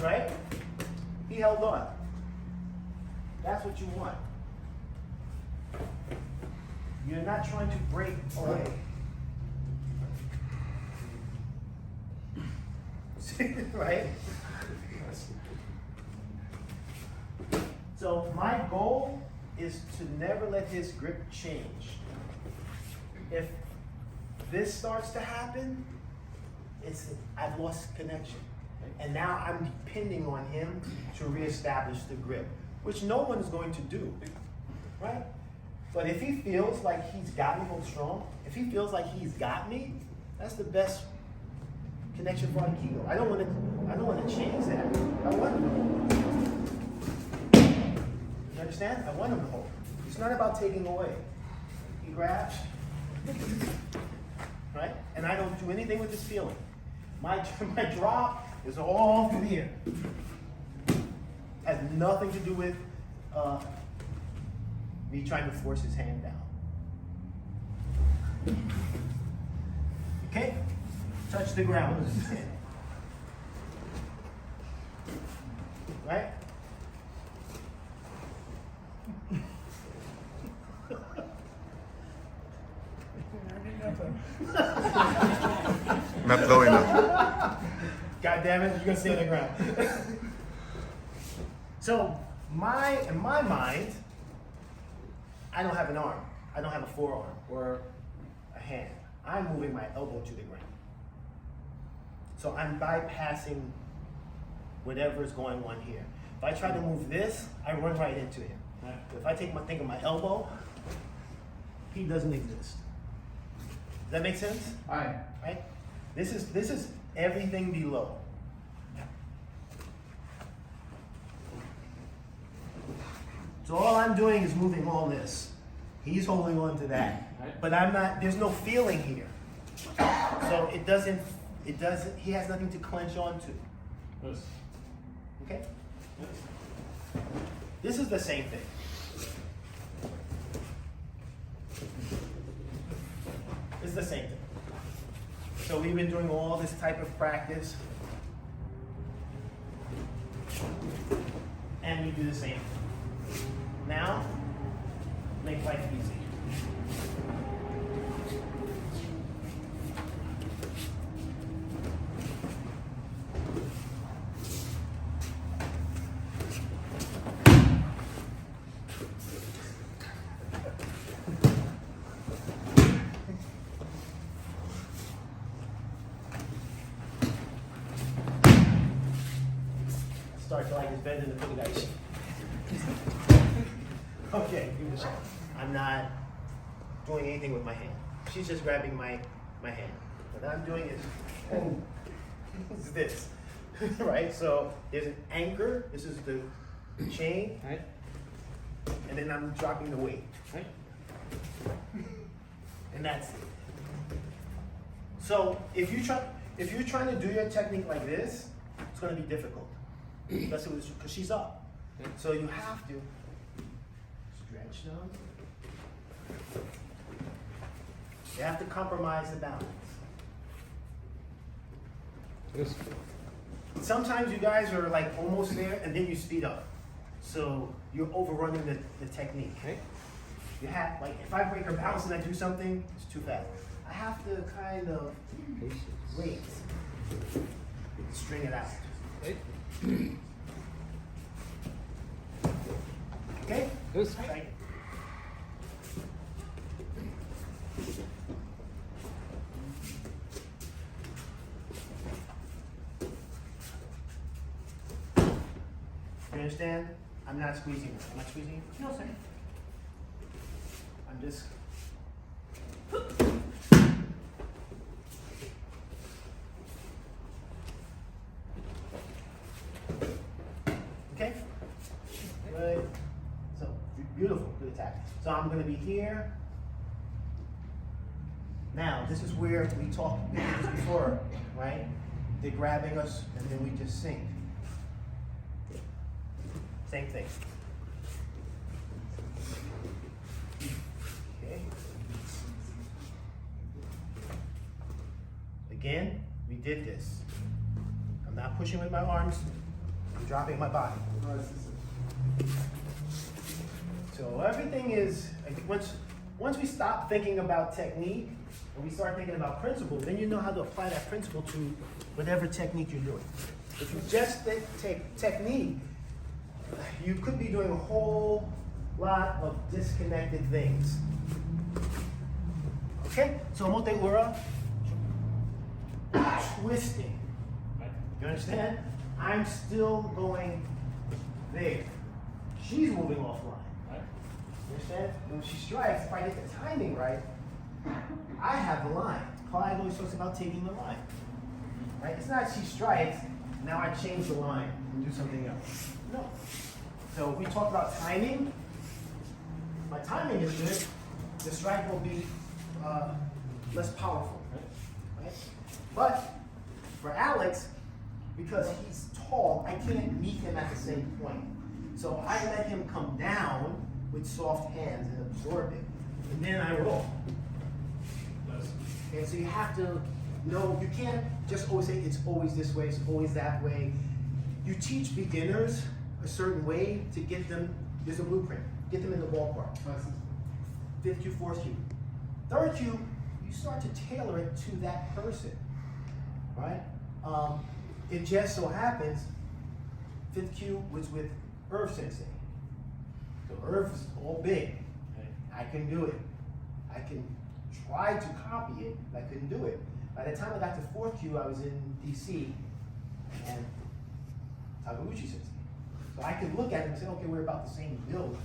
right? He held on. That's what you want. You're not trying to break away. Right? So my goal is to never let his grip change. If this starts to happen, I've lost connection. And now I'm depending on him to reestablish the grip, which no one's going to do, right? But if he feels like he's got me hold strong, if he feels like he's got me, that's the best connection for Aikido. I don't want to change that. I want him to hold. You understand? I want him to hold. It's not about taking away. He grabs, right? And I don't do anything with this feeling. My drop is all through here. Has nothing to do with me trying to force his hand down. Okay? Touch the ground with his hand. Right? Not low enough. God damn it, you're gonna stay on the ground. So, in my mind, I don't have an arm. I don't have a forearm or a hand. I'm moving my elbow to the ground. So I'm bypassing whatever is going on here. If I try to move this, I run right into him. If I think of my elbow, he doesn't exist. Does that make sense? Aye. Right? This is everything below. So all I'm doing is moving all this. He's holding on to that. But there's no feeling here. So it doesn't, he has nothing to clench onto. Yes. Okay? This is the same thing. It's the same thing. So we've been doing all this type of practice. And we do the same thing. Now, make life easy. Start to like this bend in the Kodachi. Okay, give it a shot. I'm not doing anything with my hand. She's just grabbing my hand. What I'm doing is this, right? So there's an anchor. This is the chain, right? And then I'm dropping the weight, right? And that's it. So if you're trying to do your technique like this, it's going to be difficult, especially because she's up. So you have to stretch them. You have to compromise the balance. Yes. Sometimes you guys are like almost there and then you speed up. So you're overrunning the technique. Okay? You have, like, if I break her balance and I do something, it's too fast. I have to kind of wait, string it out. Okay? Okay? Yes. Right. You understand? I'm not squeezing her. Am I squeezing you? No, sir. I'm just. Okay? Good. So, beautiful. Good attack. So I'm going to be here. Now, this is where we did this before, right? They're grabbing us, and then we just sink. Same thing. Okay. Again, we did this. I'm not pushing with my arms. I'm dropping my body. So everything is, once we stop thinking about technique and we start thinking about principle, then you know how to apply that principle to whatever technique you're doing. If you just take technique, you could be doing a whole lot of disconnected things. Okay, so mote ura, twisting. You understand? I'm still going there. She's moving offline. You understand? When she strikes, if I get the timing right, I have the line. Clyde always talks about taking the line. Right? It's not she strikes, now I change the line and do something else. No. So we talk about timing. My timing is good. The strike will be less powerful. Right? But for Alex, because he's tall, I can't meet him at the same point. So I let him come down with soft hands and absorb it. And then I roll. And so you have to know, you can't just always say it's always this way, it's always that way. You teach beginners a certain way to get them, there's a blueprint, get them in the ballpark. Fifth cue, fourth cue. Third cue, you start to tailor it to that person, right? It just so happens, fifth cue was with Irv Sensei. So Irv's all big. I can do it. I can try to copy it, but I couldn't do it. By the time I got to fourth cue, I was in DC and Taguchi Sensei. So I could look at him and say, okay, we're about the same build.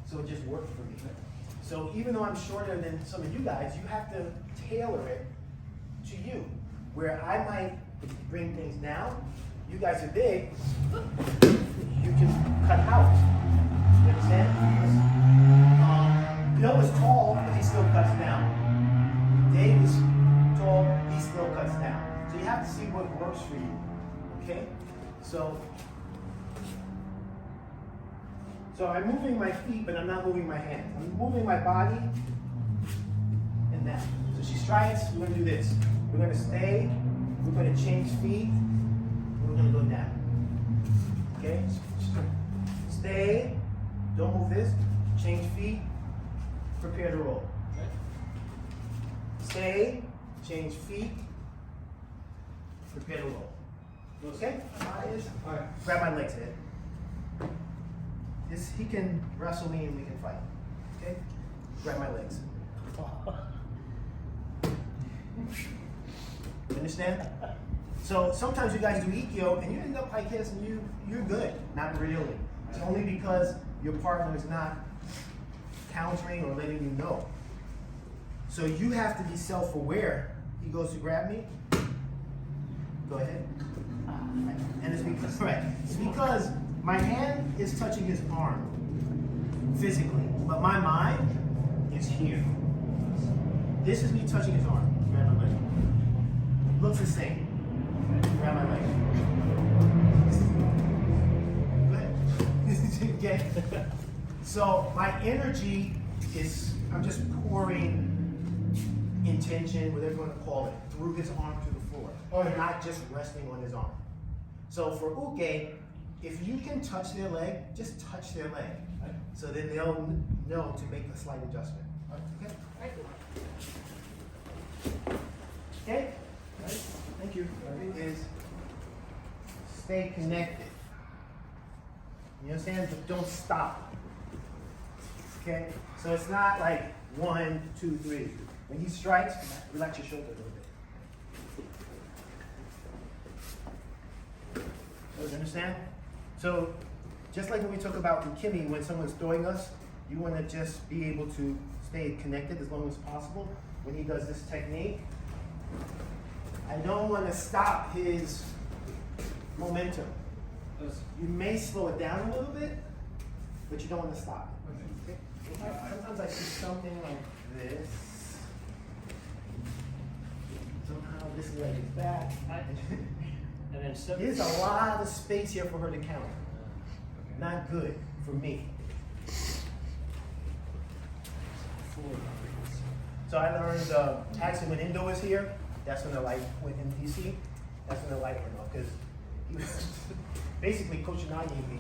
So it just worked for me. So even though I'm shorter than some of you guys, you have to tailor it to you. Where I might bring things down, you guys are big, you can cut out. You understand? Bill is tall, but he still cuts down. Dave is tall, he still cuts down. So you have to see what works for you. Okay? So I'm moving my feet, but I'm not moving my hands. I'm moving my body and that. So she strikes, we're gonna do this. We're gonna stay, we're gonna change feet, we're gonna go down. Okay? Stay, don't move this, change feet, prepare to roll. Stay, change feet, prepare to roll. Okay? Grab my legs, Ed. He can wrestle me and we can fight. Okay? Grab my legs. You understand? So sometimes you guys do Ikkyo and you end up like this and you're good. Not really. It's only because your partner is not countering or letting you know. So you have to be self-aware. He goes to grab me. Go ahead. And it's because, right, it's because my hand is touching his arm physically, but my mind is here. This is me touching his arm. Grab my leg. Looks the same. Grab my leg. Go ahead. Okay. So my energy is, I'm just pouring intention, whatever you want to call it, through his arm to the floor. I'm not just resting on his arm. So for uke, if you can touch their leg, just touch their leg. So then they'll know to make a slight adjustment. Okay? Okay? Right. Thank you. Is stay connected. You understand? But don't stop. Okay? So it's not like 1, 2, 3. When he strikes, relax your shoulder a little bit. You understand? So just like when we talk about ukimi, when someone's throwing us, you want to just be able to stay connected as long as possible. When he does this technique, I don't want to stop his momentum. You may slow it down a little bit, but you don't want to stop it. Okay? Sometimes I see something like this. Somehow this leg is back. And then There's a lot of space here for her to count. Not good for me. So I learned, actually when Indo was here, that's when the light went in DC, that's when the light went off, because basically Coach Nagi he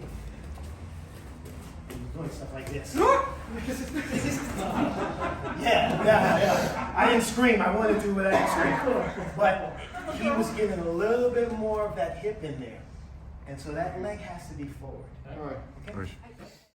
was doing stuff like this. Yeah. I didn't scream. I wanted to, but I didn't scream. But he was getting a little bit more of that hip in there. And so that leg has to be forward. All right. Okay?